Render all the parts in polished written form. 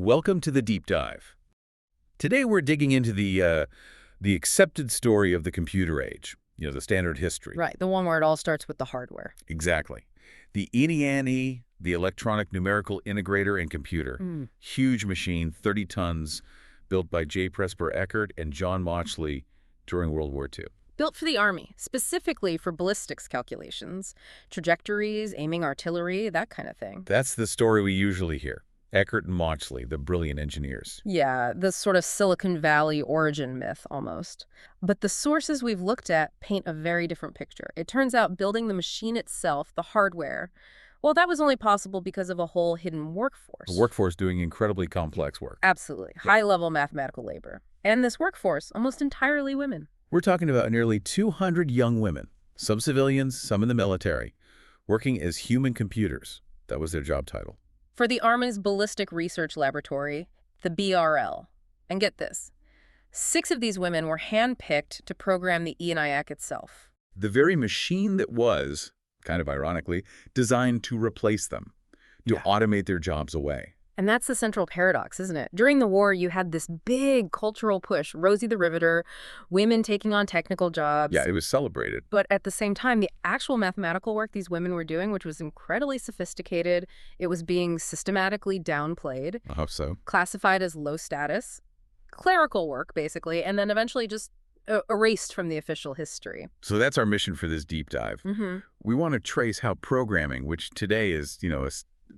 Welcome to the Deep Dive. Today we're digging into the accepted story of the computer age, the standard history. Right, the one where it all starts with the hardware. Exactly. The Eniac, the electronic numerical integrator and computer. Huge machine, 30 tons, built by J. Presper Eckert and John Mauchly during World War II. Built for the Army, specifically for ballistics calculations, trajectories, aiming artillery, that kind of thing. That's the story we usually hear. Eckert and Mauchly, the brilliant engineers. Yeah, this sort of Silicon Valley origin myth, almost. But the sources we've looked at paint a very different picture. It turns out building the machine itself, the hardware, well, that was only possible because of a whole hidden workforce. A workforce doing incredibly complex work. Absolutely. High-level mathematical labor. And this workforce, almost entirely women. We're talking about nearly 200 young women, some civilians, some in the military, working as human computers. That was their job title. For the Army's Ballistic Research Laboratory, the BRL. And get this, 6 of these women were handpicked to program the Eniac itself. The very machine that was, kind of ironically, designed to replace them, to automate their jobs away. And that's the central paradox, isn't it? During the war, you had this big cultural push, Rosie the Riveter, women taking on technical jobs. Yeah, it was celebrated. But at the same time, the actual mathematical work these women were doing, which was incredibly sophisticated, it was being systematically downplayed. I hope so. Classified as low status, clerical work, basically, and then eventually just erased from the official history. So that's our mission for this deep dive. We want to trace how programming, which today is, a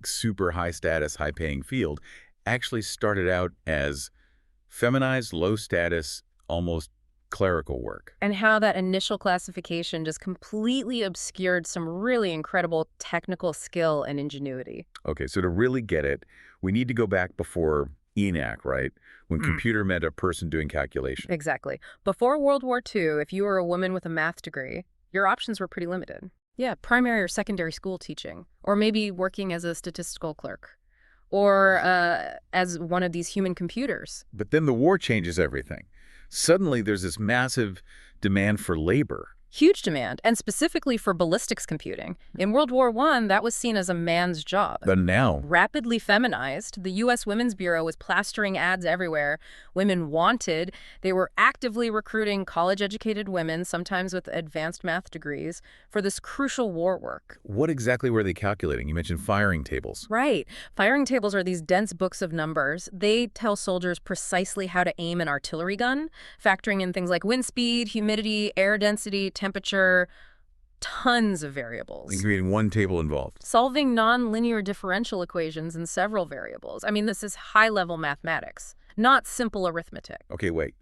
super high-status, high-paying field, actually started out as feminized, low-status, almost clerical work. And how that initial classification just completely obscured some really incredible technical skill and ingenuity. Okay, so to really get it, we need to go back before Eniac, right? When computer meant a person doing calculation. Exactly. Before World War II, if you were a woman with a math degree, your options were pretty limited. Yeah, primary or secondary school teaching, or maybe working as a statistical clerk, or as one of these human computers. But then the war changes everything. Suddenly there's this massive demand for labor. Huge demand, and specifically for ballistics computing. In World War I, that was seen as a man's job. But now, Rapidly feminized, the U.S. Women's Bureau was plastering ads everywhere. Women wanted. They were actively recruiting college-educated women, sometimes with advanced math degrees, for this crucial war work. what exactly were they calculating? You mentioned firing tables. Right. Firing tables are these dense books of numbers. They tell soldiers precisely how to aim an artillery gun, factoring in things like wind speed, humidity, air density, temperature, tons of variables. And creating one table involved. Solving nonlinear differential equations in several variables. I mean, this is high-level mathematics, not simple arithmetic. Okay, wait.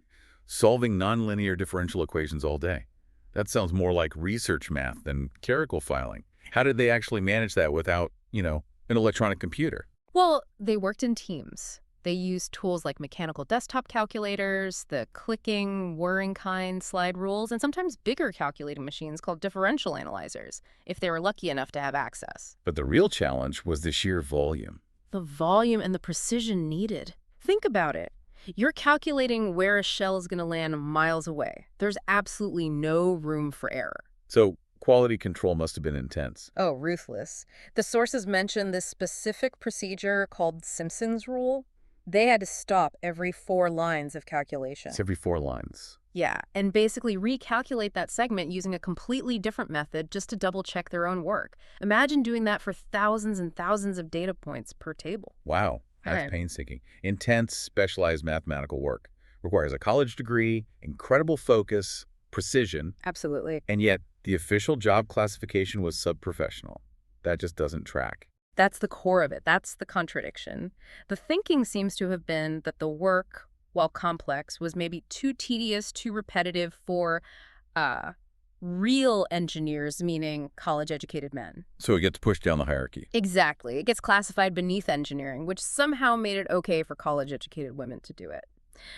Solving nonlinear differential equations all day. That sounds more like research math than clerical filing. How did they actually manage that without, an electronic computer? Well, they worked in teams. They used tools like mechanical desktop calculators, the clicking, whirring kind slide rules, and sometimes bigger calculating machines called differential analyzers, if they were lucky enough to have access. But the real challenge was the sheer volume. The volume and the precision needed. Think about it. You're calculating where a shell is going to land miles away. There's absolutely no room for error. So quality control must have been intense. Oh, ruthless. The sources mention this specific procedure called Simpson's rule. They had to stop every 4 lines of calculation. It's every 4 lines. Yeah, and basically recalculate that segment using a completely different method just to double-check their own work. Imagine doing that for thousands and thousands of data points per table. Wow, that's Right. painstaking. Intense, specialized mathematical work. Requires a college degree, incredible focus, precision, Absolutely. and yet the official job classification was subprofessional. That just doesn't track. That's the core of it. That's the contradiction. The thinking seems to have been that the work, while complex, was maybe too tedious, too repetitive for real engineers, meaning college-educated men. So it gets pushed down the hierarchy. Exactly. It gets classified beneath engineering, which somehow made it okay for college-educated women to do it.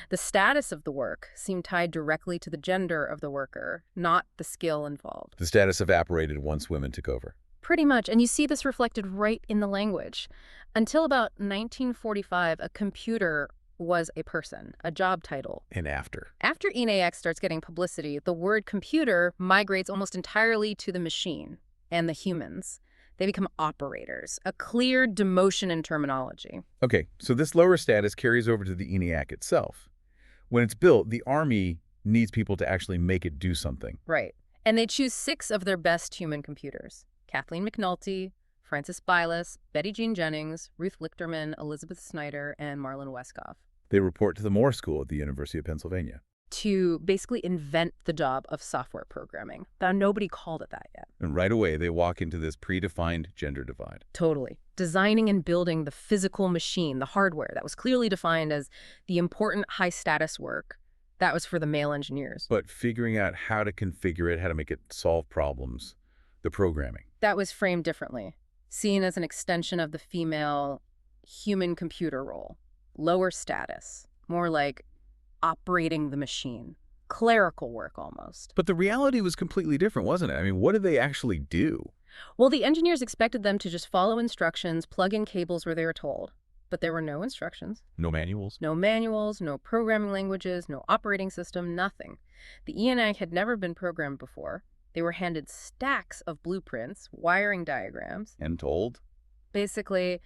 The status of the work seemed tied directly to the gender of the worker, not the skill involved. The status evaporated once women took over. Pretty much, and you see this reflected right in the language. Until about 1945, a computer was a person, a job title. And after. After Eniac starts getting publicity, the word computer migrates almost entirely to the machine and the humans. They become operators, a clear demotion in terminology. Okay, so this lower status carries over to the Eniac itself. When it's built, the Army needs people to actually make it do something. Right. And they choose 6 of their best human computers. Kathleen McNulty, Frances Bylas, Betty Jean Jennings, Ruth Lichterman, Elizabeth Snyder, and Marlon Westcott. They report to the Moore School at the University of Pennsylvania. To basically invent the job of software programming. Now, nobody called it that yet. And right away, they walk into this predefined gender divide. Totally. Designing and building the physical machine, the hardware, that was clearly defined as the important high-status work. That was for the male engineers. But figuring out how to configure it, how to make it solve problems, the programming. That was framed differently, seen as an extension of the female human-computer role. Lower status, more like operating the machine. Clerical work, almost. But the reality was completely different, wasn't it? I mean, what did they actually do? Well, the engineers expected them to just follow instructions, plug in cables where they were told. But there were no instructions. No manuals? No manuals, no programming languages, no operating system, nothing. The Eniac had never been programmed before. They were handed stacks of blueprints, wiring diagrams. And told? Basically,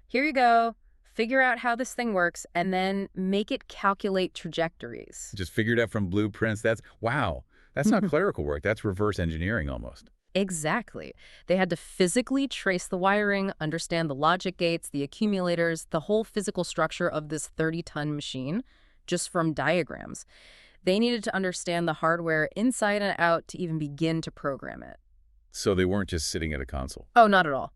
here you go. Figure out how this thing works, and then make it calculate trajectories. Just figured out from blueprints. Wow. That's not clerical work. That's reverse engineering almost. Exactly. They had to physically trace the wiring, understand the logic gates, the accumulators, the whole physical structure of this 30-ton machine, just from diagrams. They needed to understand the hardware inside and out to even begin to program it. So they weren't just sitting at a console? Oh, not at all.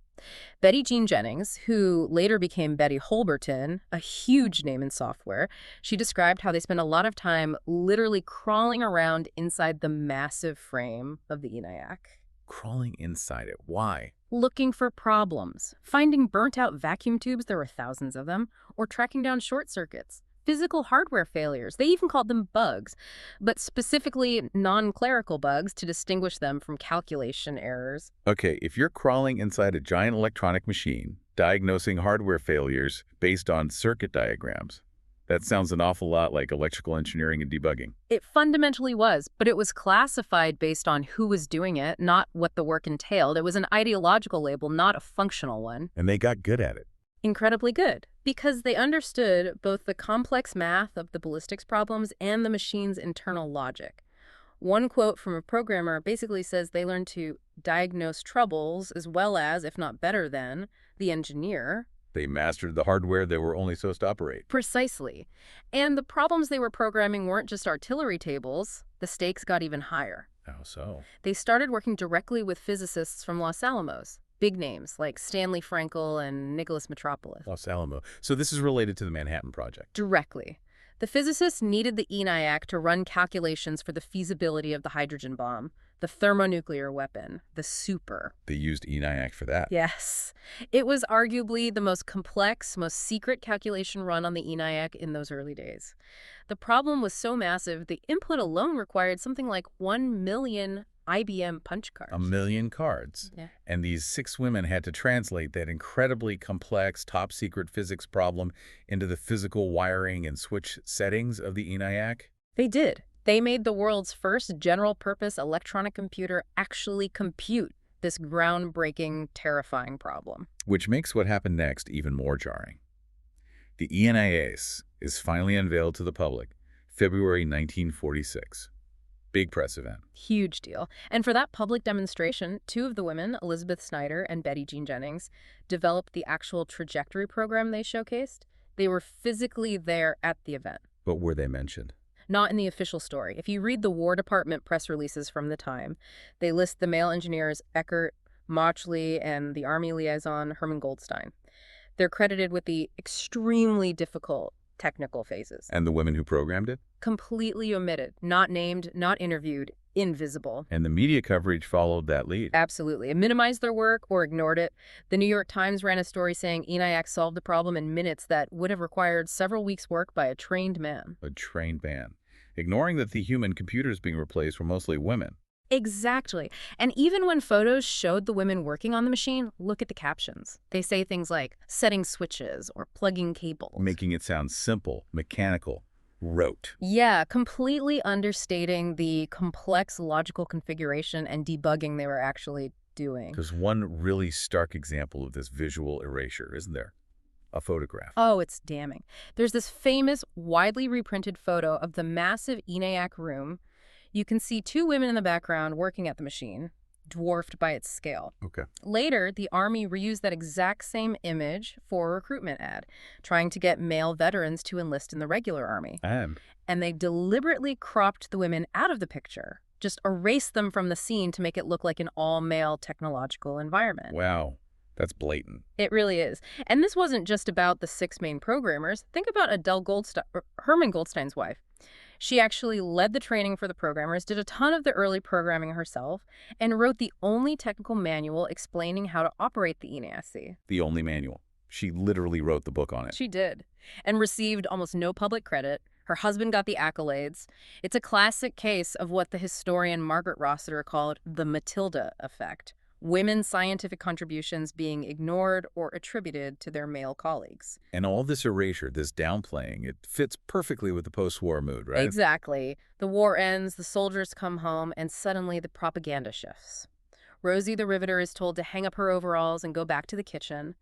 Betty Jean Jennings, who later became Betty Holberton, a huge name in software, she described how they spent a lot of time literally crawling around inside the massive frame of the Eniac. Crawling inside it. Why? Looking for problems, finding burnt-out vacuum tubes, there were thousands of them, or tracking down short circuits, physical hardware failures. They even called them bugs, but specifically non-clerical bugs to distinguish them from calculation errors. Okay, if you're crawling inside a giant electronic machine, diagnosing hardware failures based on circuit diagrams, that sounds an awful lot like electrical engineering and debugging. It fundamentally was, but it was classified based on who was doing it, not what the work entailed. It was an ideological label, not a functional one. And they got good at it. Incredibly good, because they understood both the complex math of the ballistics problems and the machine's internal logic. One quote from a programmer basically says they learned to diagnose troubles as well as, if not better than, the engineer. They mastered the hardware they were only supposed to operate. Precisely. And the problems they were programming weren't just artillery tables. The stakes got even higher. How so? They started working directly with physicists from Los Alamos. Big names like Stanley Frankel and Nicholas Metropolis. Los Alamos. So this is related to the Manhattan Project. Directly. The physicists needed the Eniac to run calculations for the feasibility of the hydrogen bomb, the thermonuclear weapon, the super. They used Eniac for that. Yes. It was arguably the most complex, most secret calculation run on the Eniac in those early days. The problem was so massive, the input alone required something like 1 million IBM punch cards. 1 million cards. Yeah. And these 6 women had to translate that incredibly complex, top-secret physics problem into the physical wiring and switch settings of the Eniac. They did. They made the world's first general-purpose electronic computer actually compute this groundbreaking, terrifying problem. Which makes what happened next even more jarring. The Eniac is finally unveiled to the public, February 1946. Big press event. Huge deal. And for that public demonstration, 2 of the women, Elizabeth Snyder and Betty Jean Jennings, developed the actual trajectory program they showcased. They were physically there at the event. But were they mentioned? Not in the official story. If you read the War Department press releases from the time, they list the male engineers Eckert, Mauchly, and the Army liaison Herman Goldstein. They're credited with the extremely difficult technical phases. And the women who programmed it? Completely omitted, not named, not interviewed, invisible. And the media coverage followed that lead. Absolutely. It minimized their work or ignored it. The New York Times ran a story saying Eniac solved the problem in minutes that would have required several weeks' work by a trained man. A trained man. Ignoring that the human computers being replaced were mostly women. Exactly. And even when photos showed the women working on the machine, look at the captions. They say things like setting switches or plugging cables. Making it sound simple, mechanical, rote. Yeah, completely understating the complex logical configuration and debugging they were actually doing. There's one really stark example of this visual erasure, isn't there? A photograph. Oh, it's damning. There's this famous, widely reprinted photo of the massive Eniac room. You can see two women in the background working at the machine, dwarfed by its scale. Okay. Later, the Army reused that exact same image for a recruitment ad, trying to get male veterans to enlist in the regular Army. And they deliberately cropped the women out of the picture, just erased them from the scene to make it look like an all-male technological environment. Wow. That's blatant. It really is. And this wasn't just about the 6 main programmers. Think about Herman Goldstein's wife. She actually led the training for the programmers, did a ton of the early programming herself, and wrote the only technical manual explaining how to operate the Eniac. The only manual. She literally wrote the book on it. She did, and received almost no public credit. Her husband got the accolades. It's a classic case of what the historian Margaret Rossiter called the Matilda effect. Women's scientific contributions being ignored or attributed to their male colleagues. And all this erasure, this downplaying, it fits perfectly with the post-war mood, right? Exactly. The war ends, the soldiers come home, and suddenly the propaganda shifts. Rosie the Riveter is told to hang up her overalls and go back to the kitchen.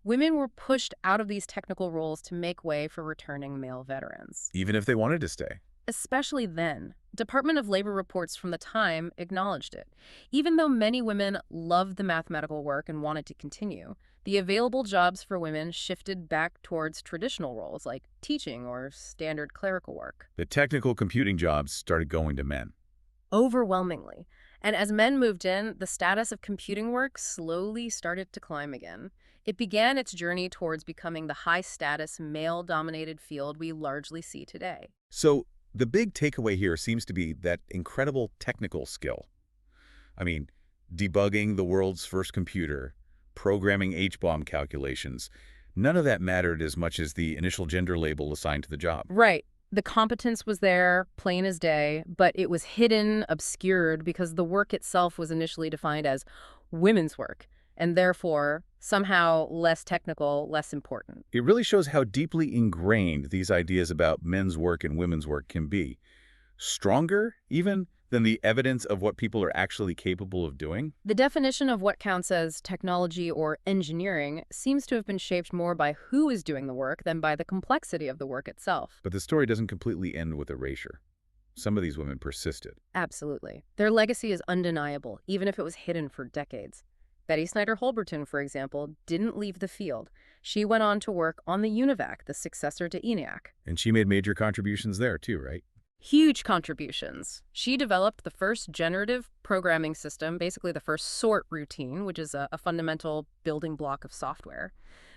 Women were pushed out of these technical roles to make way for returning male veterans. Even if they wanted to stay. Especially then. Department of Labor reports from the time acknowledged it. Even though many women loved the mathematical work and wanted to continue, the available jobs for women shifted back towards traditional roles like teaching or standard clerical work. The technical computing jobs started going to men. Overwhelmingly. And as men moved in, the status of computing work slowly started to climb again. It began its journey towards becoming the high-status, male-dominated field we largely see today. So the big takeaway here seems to be that incredible technical skill. I mean, debugging the world's first computer, programming H-bomb calculations, none of that mattered as much as the initial gender label assigned to the job. Right. The competence was there, plain as day, but it was hidden, obscured, because the work itself was initially defined as women's work, and therefore somehow less technical, less important. It really shows how deeply ingrained these ideas about men's work and women's work can be. Stronger, even, than the evidence of what people are actually capable of doing. The definition of what counts as technology or engineering seems to have been shaped more by who is doing the work than by the complexity of the work itself. But the story doesn't completely end with erasure. Some of these women persisted. Absolutely. Their legacy is undeniable, even if it was hidden for decades. Betty Snyder-Holberton, for example, didn't leave the field. She went on to work on the UNIVAC, the successor to Eniac. And she made major contributions there too, right? Huge contributions. She developed the first generative programming system, basically the first sort routine, which is a fundamental building block of software.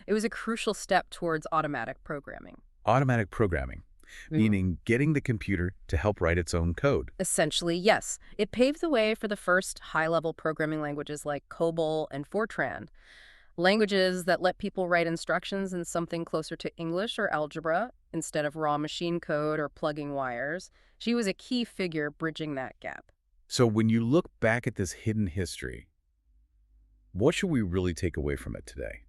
It was a crucial step towards automatic programming. Automatic programming, meaning getting the computer to help write its own code. Essentially, yes. It paved the way for the first high-level programming languages like COBOL and Fortran, languages that let people write instructions in something closer to English or algebra instead of raw machine code or plugging wires. She was a key figure bridging that gap. So when you look back at this hidden history, what should we really take away from it today?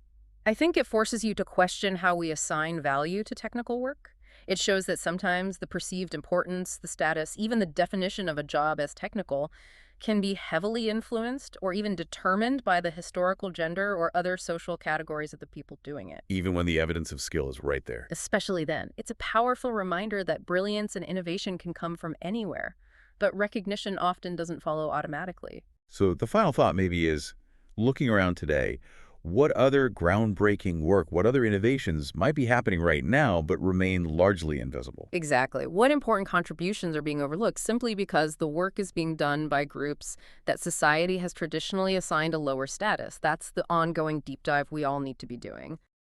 I think it forces you to question how we assign value to technical work. It shows that sometimes the perceived importance, the status, even the definition of a job as technical can be heavily influenced or even determined by the historical gender or other social categories of the people doing it. Even when the evidence of skill is right there. Especially then. It's a powerful reminder that brilliance and innovation can come from anywhere, but recognition often doesn't follow automatically. So the final thought maybe is, looking around today, what other groundbreaking work, what other innovations might be happening right now but remain largely invisible? Exactly. What important contributions are being overlooked simply because the work is being done by groups that society has traditionally assigned a lower status? That's the ongoing deep dive we all need to be doing.